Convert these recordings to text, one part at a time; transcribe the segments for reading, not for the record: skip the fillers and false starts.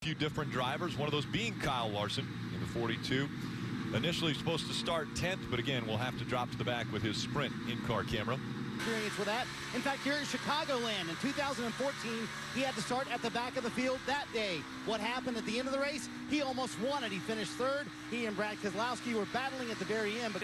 few different drivers, one of those being Kyle Larson in the 42. Initially supposed to start 10th, but again, we'll have to drop to the back with his sprint in-car camera. Experience with that. In fact, here at Chicagoland in 2014, he had to start at the back of the field that day. What happened at the end of the race? He almost won it. He finished third. He and Brad Keselowski were battling at the very end. But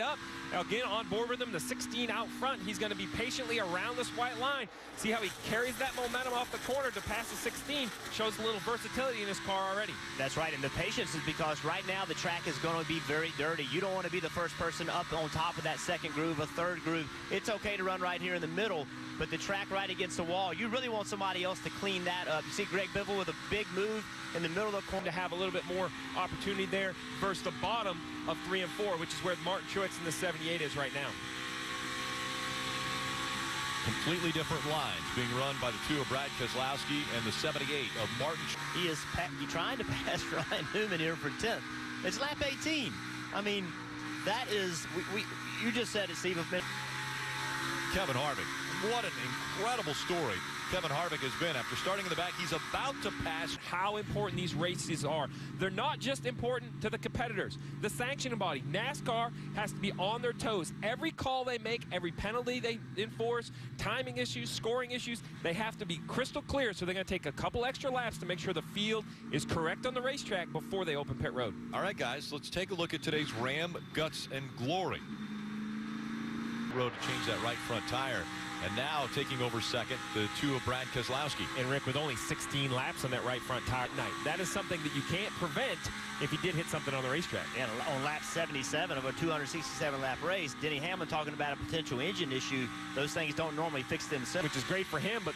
again, on board with him, the 16 out front. He's going to be patiently around this white line. See how he carries that momentum off the corner to pass the 16. Shows a little versatility in his car already. That's right, and the patience is because right now the track is going to be very dirty. You don't want to be the first person up on top of that second groove, a third groove. It's okay to run right here in the middle, but the track right against the wall, you really want somebody else to clean that up. You see Greg Biffle with a big move in the middle of the corner to have a little bit more opportunity there versus the bottom of 3 and 4, which is where Martin Truex in the 78 is right now. Completely different lines being run by the 2 of Brad Keselowski and the 78 of Martin. He is trying to pass Ryan Newman here for 10th. It's lap 18. I mean, that is, you just said it, Steve. Kevin Harvick. What an incredible story Kevin Harvick has been. After starting in the back, he's about to pass. How important these races are. They're not just important to the competitors. The sanctioning body, NASCAR, has to be on their toes. Every call they make, every penalty they enforce, timing issues, scoring issues, they have to be crystal clear. So they're going to take a couple extra laps to make sure the field is correct on the racetrack before they open pit road. All right, guys, let's take a look at today's Ram Guts and Glory. Road to change that right front tire. And now taking over second, the 2 of Brad Keselowski. And Rick, with only 16 laps on that right front tire tonight, that is something that you can't prevent if he did hit something on the racetrack. And on lap 77 of a 267-lap race, Denny Hamlin talking about a potential engine issue. Those things don't normally fix themselves. Which is great for him, but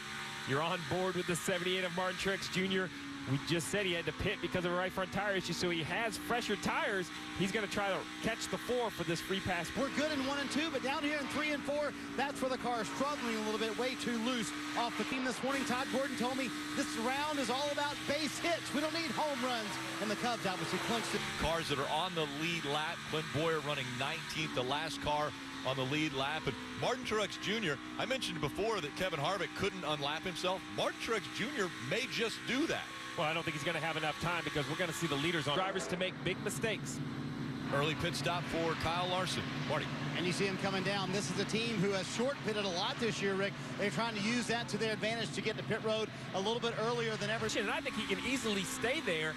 you're on board with the 78 of Martin Truex Jr. We just said he had to pit because of a right front tire issue, so he has fresher tires. He's going to try to catch the 4 for this free pass. We're good in 1 and 2, but down here in 3 and 4, that's where the car is struggling a little bit, way too loose off the team this morning. Todd Gordon told me this round is all about base hits. We don't need home runs. And the Cubs obviously clinched it. Cars that are on the lead lap. Clint Boyer running 19th, the last car on the lead lap. And Martin Truex Jr., I mentioned before that Kevin Harvick couldn't unlap himself. Martin Truex Jr. may just do that. Well, I don't think he's going to have enough time because we're going to see the leaders on drivers to make big mistakes. Early pit stop for Kyle Larson. Marty. And you see him coming down. This is a team who has short pitted a lot this year, Rick. They're trying to use that to their advantage to get to pit road a little bit earlier than ever. And I think he can easily stay there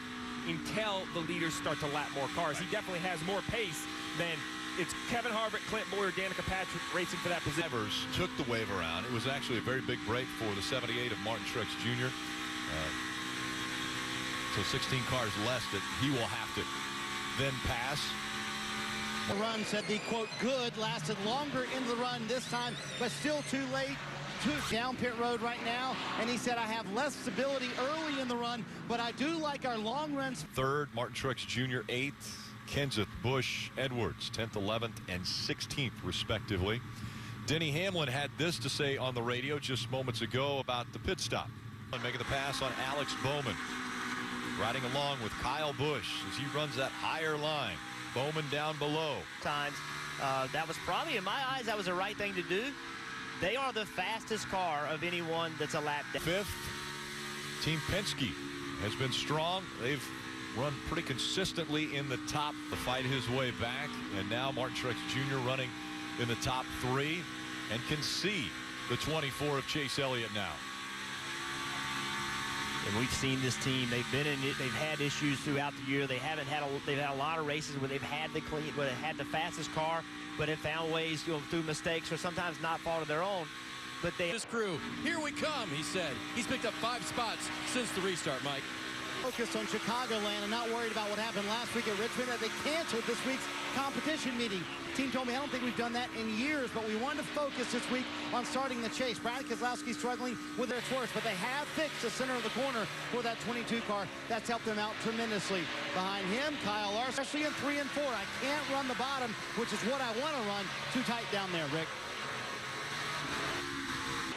until the leaders start to lap more cars. He definitely has more pace than it's Kevin Harvick, Clint Boyer, Danica Patrick racing for that position. Evers took the wave around. It was actually a very big break for the 78 of Martin Truex Jr. So 16 cars less that he will have to then pass. The run, said the quote good, lasted longer into the run this time, but still too late. Down pit road right now, and he said, I have less stability early in the run, but I do like our long runs. Third, Martin Truex Jr. 8th, Kenseth, Busch, Edwards 10th, 11th, and 16th respectively. Denny Hamlin had this to say on the radio just moments ago about the pit stop. Making the pass on Alex Bowman. Riding along with Kyle Busch as he runs that higher line. Bowman down below. Times, that was probably, in my eyes, that was the right thing to do. They are the fastest car of anyone that's a lap down. 5th, Team Penske has been strong. They've run pretty consistently in the top to fight his way back. And now Martin Truex Jr. running in the top 3 and can see the 24 of Chase Elliott now. And we've seen this team. They've been in it. They've had issues throughout the year. They've had a lot of races where they've had the fastest car, but have found ways through mistakes or sometimes not fault of their own. But this crew, here we come, he said. He's picked up 5 spots since the restart, Mike. Focused on Chicagoland and not worried about what happened last week at Richmond, that they canceled this week's competition meeting. Team told me, I don't think we've done that in years, but we wanted to focus this week on starting the chase. Brad Keselowski struggling with their force, but they have fixed the center of the corner for that 22 car. That's helped them out tremendously. Behind him, Kyle Larson, especially in 3 and 4. I can't run the bottom, which is what I want to run. Too tight down there, Rick.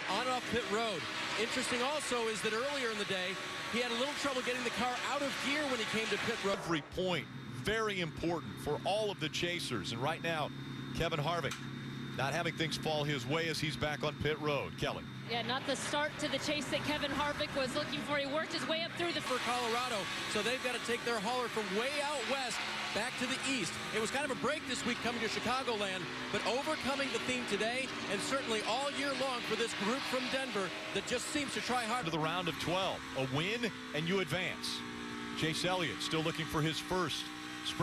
On off pit road. Interesting also is that earlier in the day, he had a little trouble getting the car out of gear when he came to pit road. Every point, very important for all of the chasers. And right now, Kevin Harvick not having things fall his way as he's back on pit road. Kelly. Yeah, not the start to the chase that Kevin Harvick was looking for. He worked his way up through the... For Colorado, so they've got to take their hauler from way out west back to the east. It was kind of a break this week coming to Chicagoland, but overcoming the theme today and certainly all year long for this group from Denver that just seems to try hard. To the round of 12, a win and you advance. Chase Elliott still looking for his first